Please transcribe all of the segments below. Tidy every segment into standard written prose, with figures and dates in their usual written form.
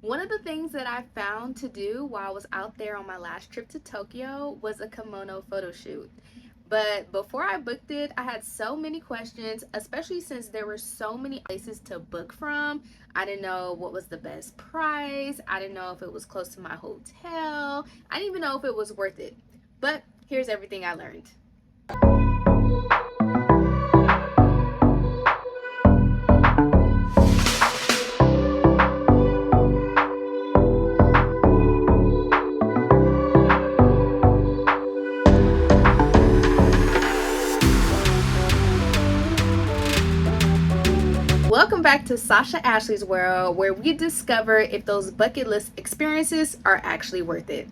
One of the things that I found to do while I was out there on my last trip to Tokyo was a kimono photo shoot. But before I booked it, I had so many questions, especially since there were so many places to book from. I didn't know what was the best price. I didn't know if it was close to my hotel. I didn't even know if it was worth it. But here's everything I learned. Welcome back to Sasha Ashley's World, where we discover if those bucket list experiences are actually worth it.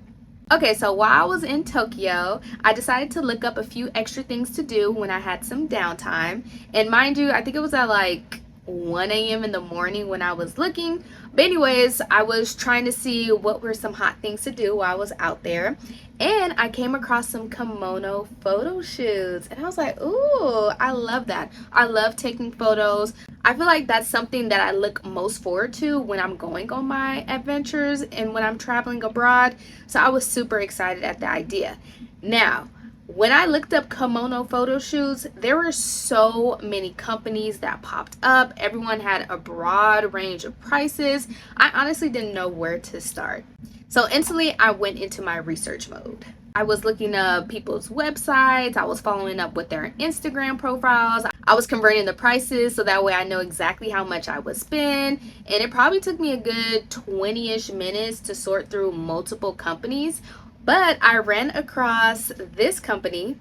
Okay, so while I was in Tokyo, I decided to look up a few extra things to do when I had some downtime. And mind you, I think it was at like 1 a.m. in the morning when I was looking. But anyways, I was trying to see what were some hot things to do while I was out there. And I came across some kimono photo shoots. And I was like, ooh, I love that. I love taking photos. I feel like that's something that I look most forward to when I'm going on my adventures and when I'm traveling abroad. So I was super excited at the idea. Now, when I looked up kimono photo shoots, there were so many companies that popped up. Everyone had a broad range of prices. I honestly didn't know where to start. So instantly I went into my research mode. I was looking up people's websites. I was following up with their Instagram profiles. I was converting the prices so that way I know exactly how much I would spend. And it probably took me a good 20-ish minutes to sort through multiple companies. But I ran across this company.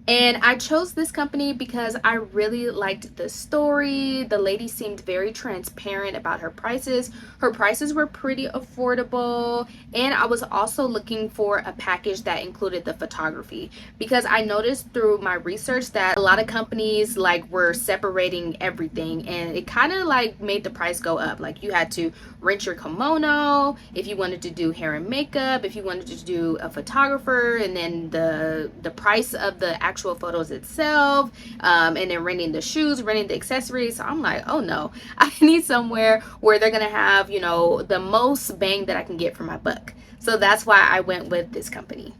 And I chose this company because I really liked the story. The lady seemed very transparent about her prices. Her prices were pretty affordable. And I was also looking for a package that included the photography, because I noticed through my research that a lot of companies like were separating everything, and it kind of like made the price go up. Like you had to rent your kimono if you wanted to do hair and makeup, if you wanted to do a photographer, and then the price of the actual photos itself, and then renting the shoes, renting the accessories. So I'm like, oh no, I need somewhere where they're gonna have, you know, the most bang that I can get for my buck. So that's why I went with this company.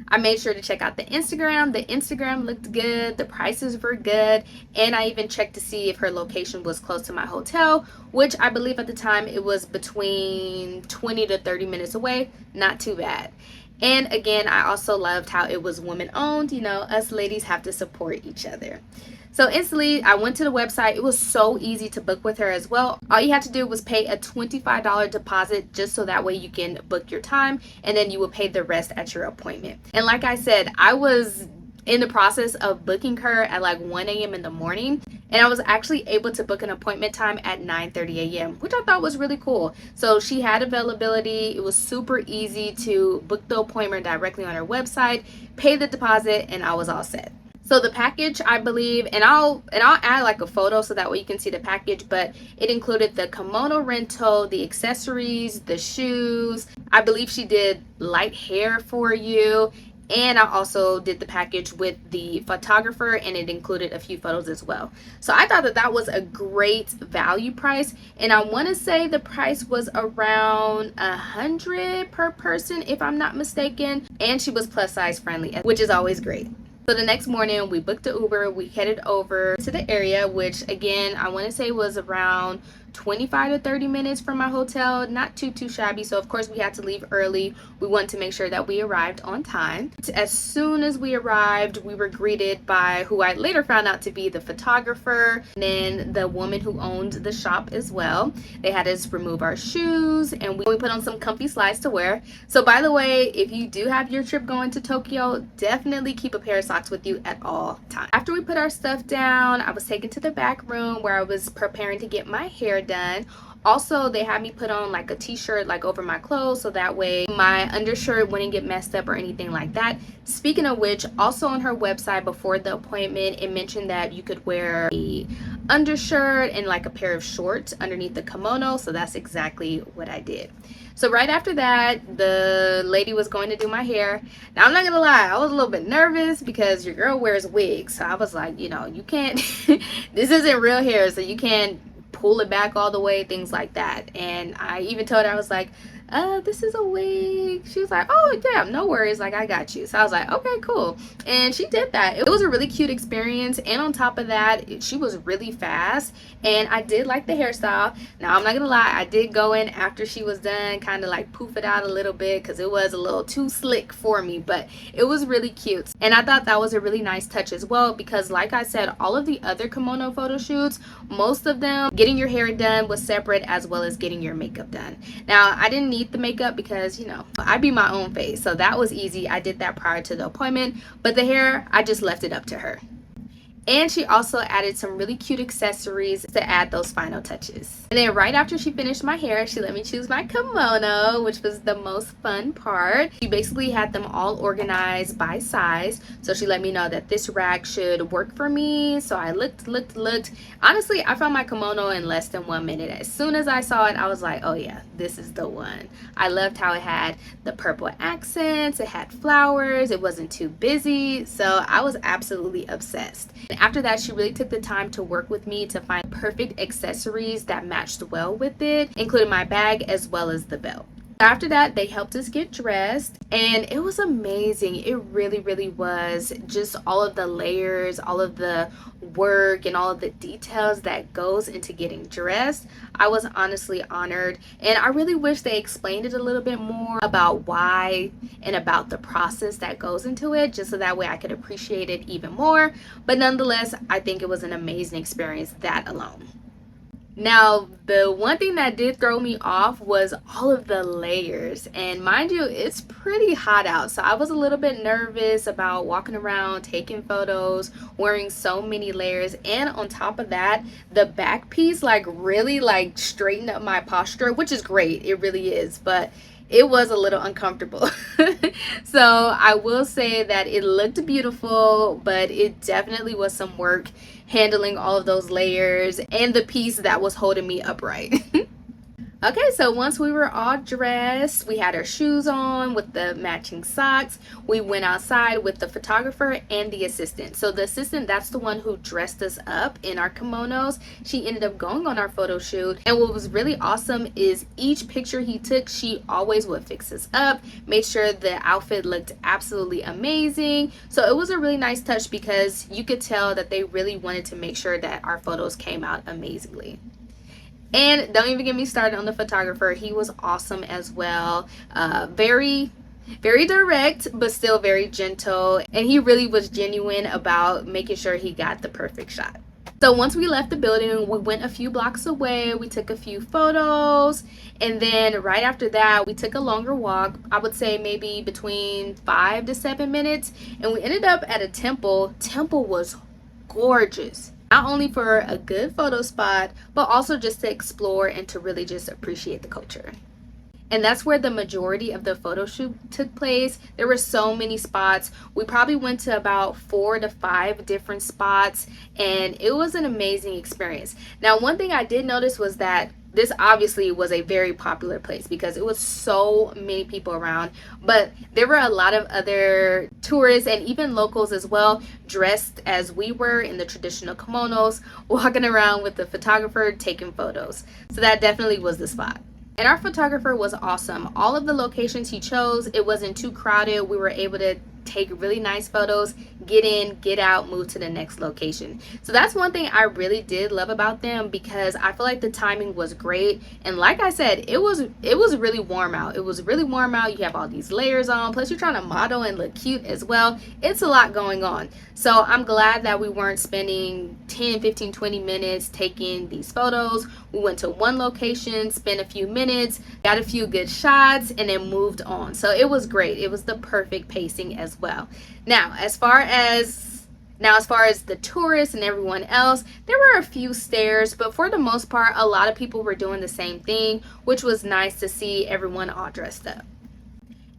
I made sure to check out the Instagram. The Instagram looked good, the prices were good, and I even checked to see if her location was close to my hotel, which I believe at the time it was between 20 to 30 minutes away. Not too bad. And again, I also loved how it was women owned. You know, us ladies have to support each other. So instantly, I went to the website. It was so easy to book with her as well. All you had to do was pay a $25 deposit just so that way you can book your time, and then you will pay the rest at your appointment. And like I said, I was in the process of booking her at like 1 a.m. in the morning, and I was actually able to book an appointment time at 9:30 a.m., which I thought was really cool. So she had availability. It was super easy to book the appointment directly on her website, pay the deposit, and I was all set. So the package, I believe, and I'll add like a photo so that way you can see the package, but it included the kimono rental, the accessories, the shoes. I believe she did light hair for you. And I also did the package with the photographer, and it included a few photos as well. So I thought that that was a great value price. And I want to say the price was around $100 per person, if I'm not mistaken. And she was plus size friendly, which is always great. So the next morning we booked an Uber. We headed over to the area, which again, I want to say was around 25 to 30 minutes from my hotel. Not too shabby. So of course we had to leave early. We wanted to make sure that we arrived on time. As soon as we arrived, we were greeted by who I later found out to be the photographer, and then the woman who owned the shop as well. They had us remove our shoes, and we put on some comfy slides to wear. So by the way, if you do have your trip going to Tokyo, definitely keep a pair of socks with you at all times. After we put our stuff down, I was taken to the back room where I was preparing to get my hair done. Also, they had me put on like a t-shirt like over my clothes so that way my undershirt wouldn't get messed up or anything like that. Speaking of which, also on her website before the appointment, it mentioned that you could wear a undershirt and like a pair of shorts underneath the kimono. So that's exactly what I did. So right after that, the lady was going to do my hair. Now, I'm not gonna lie, I was a little bit nervous because your girl wears wigs. So I was like, you know, you can't, this isn't real hair, so you can't pull it back all the way, things like that. And I even told her, I was like, this is a wig. She was like, oh yeah, no worries, like I got you. So I was like, okay, cool. And she did that. It was a really cute experience, and on top of that, she was really fast, and I did like the hairstyle. Now I'm not gonna lie, I did go in after she was done, kind of like poof it out a little bit because it was a little too slick for me, but it was really cute. And I thought that was a really nice touch as well, because like I said, all of the other kimono photo shoots, most of them, getting your hair done was separate as well as getting your makeup done. Now I didn't need the makeup because, you know, I be my own face, so that was easy. I did that prior to the appointment, but the hair, I just left it up to her. And she also added some really cute accessories to add those final touches. And then right after she finished my hair, she let me choose my kimono, which was the most fun part. She basically had them all organized by size. So she let me know that this rack should work for me. So I looked. Honestly, I found my kimono in less than 1 minute. As soon as I saw it, I was like, oh yeah, this is the one. I loved how it had the purple accents, it had flowers, it wasn't too busy. So I was absolutely obsessed. After that, she really took the time to work with me to find perfect accessories that matched well with it, including my bag as well as the belt. After that, they helped us get dressed, and it was amazing. It really was. Just all of the layers, all of the work, and all of the details that goes into getting dressed. I was honestly honored, and I really wish they explained it a little bit more about why and about the process that goes into it, just so that way I could appreciate it even more. But nonetheless, I think it was an amazing experience, that alone. Now, the one thing that did throw me off was all of the layers. And mind you, it's pretty hot out. So I was a little bit nervous about walking around, taking photos, wearing so many layers. And on top of that, the back piece really straightened up my posture, which is great. It really is. But it was a little uncomfortable. So I will say that it looked beautiful, but it definitely was some work handling all of those layers and the piece that was holding me upright. Okay, so once we were all dressed, we had our shoes on with the matching socks. We went outside with the photographer and the assistant. So the assistant, that's the one who dressed us up in our kimonos. She ended up going on our photo shoot. And what was really awesome is each picture he took, she always would fix us up, made sure the outfit looked absolutely amazing. So it was a really nice touch because you could tell that they really wanted to make sure that our photos came out amazingly. And don't even get me started on the photographer. He was awesome as well. Very direct, but still very gentle. And he really was genuine about making sure he got the perfect shot. So once we left the building, we went a few blocks away. We took a few photos. And then right after that, we took a longer walk. I would say maybe between 5 to 7 minutes. And we ended up at a temple. Temple was gorgeous. Not only for a good photo spot, but also just to explore and to really just appreciate the culture. And that's where the majority of the photo shoot took place. There were so many spots. We probably went to about 4 to 5 different spots, and it was an amazing experience. Now, one thing I did notice was that this obviously was a very popular place because it was so many people around, but there were a lot of other tourists and even locals as well, dressed as we were in the traditional kimonos, walking around with the photographer taking photos. So that definitely was the spot. And our photographer was awesome. All of the locations he chose, it wasn't too crowded. We were able to take really nice photos, get in, get out, move to the next location. So that's one thing I really did love about them, because I feel like the timing was great. And like I said, it was really warm out. It was really warm out. You have all these layers on, plus you're trying to model and look cute as well. It's a lot going on. So I'm glad that we weren't spending 10, 15, 20 minutes taking these photos. We went to one location, spent a few minutes, got a few good shots, and then moved on. So it was great. It was the perfect pacing as well. Now, as far as the tourists and everyone else, there were a few stares, but for the most part, a lot of people were doing the same thing, which was nice to see everyone all dressed up.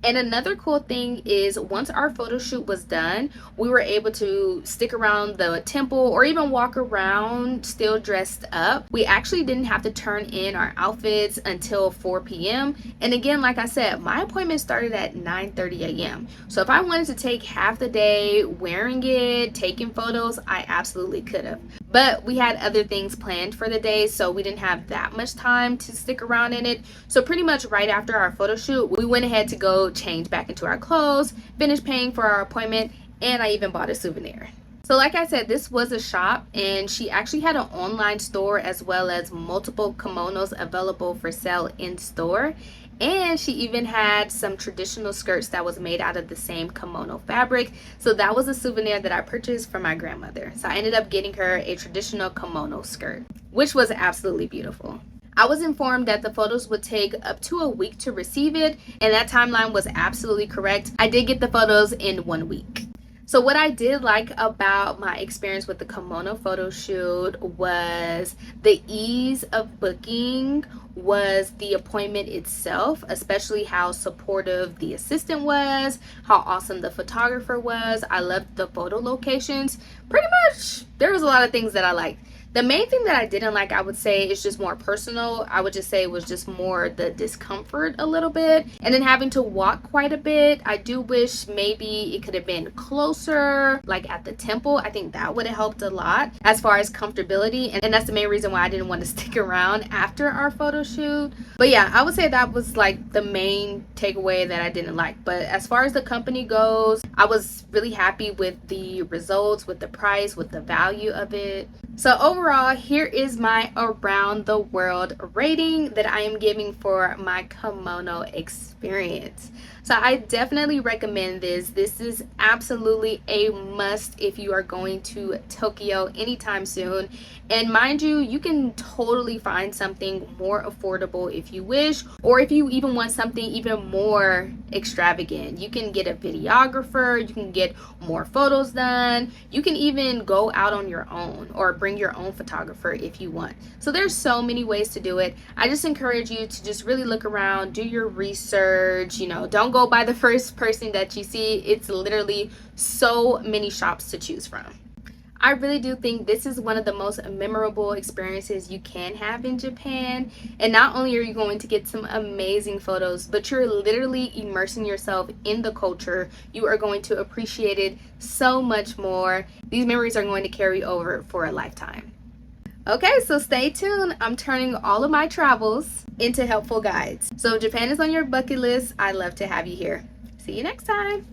And another cool thing is once our photo shoot was done, we were able to stick around the temple or even walk around still dressed up. We actually didn't have to turn in our outfits until 4 p.m. And again, like I said, my appointment started at 9:30 a.m. So if I wanted to take half the day wearing it, taking photos, I absolutely could have. But we had other things planned for the day, so we didn't have that much time to stick around in it. So pretty much right after our photo shoot, we went ahead to go change back into our clothes, finish paying for our appointment, and I even bought a souvenir. So like I said, this was a shop, and she actually had an online store as well as multiple kimonos available for sale in store. And she even had some traditional skirts that was made out of the same kimono fabric. So that was a souvenir that I purchased for my grandmother. So I ended up getting her a traditional kimono skirt, which was absolutely beautiful. I was informed that the photos would take up to a week to receive it, and that timeline was absolutely correct. I did get the photos in 1 week. So what I did like about my experience with the kimono photo shoot was the ease of booking, was the appointment itself, especially how supportive the assistant was, how awesome the photographer was. I loved the photo locations. Pretty much there was a lot of things that I liked. The main thing that I didn't like, I would say, is just more personal. I would just say it was just more the discomfort a little bit. And then having to walk quite a bit. I do wish maybe it could have been closer, like at the temple. I think that would have helped a lot as far as comfortability. And that's the main reason why I didn't want to stick around after our photo shoot. But yeah, I would say that was like the main takeaway that I didn't like. But as far as the company goes, I was really happy with the results, with the price, with the value of it. So overall, here is my around the world rating that I am giving for my kimono experience. So I definitely recommend this. This is absolutely a must if you are going to Tokyo anytime soon. And mind you, you can totally find something more affordable if you wish, or if you even want something even more extravagant. You can get a videographer, you can get more photos done, you can even go out on your own or bring your own photographer if you want. So there's so many ways to do it. I just encourage you to just really look around, do your research, don't go by the first person that you see. It's literally so many shops to choose from. I really do think this is one of the most memorable experiences you can have in Japan. And not only are you going to get some amazing photos, but you're literally immersing yourself in the culture. You are going to appreciate it so much more. These memories are going to carry over for a lifetime. Okay, so stay tuned. I'm turning all of my travels into helpful guides. So if Japan is on your bucket list, I'd love to have you here. See you next time.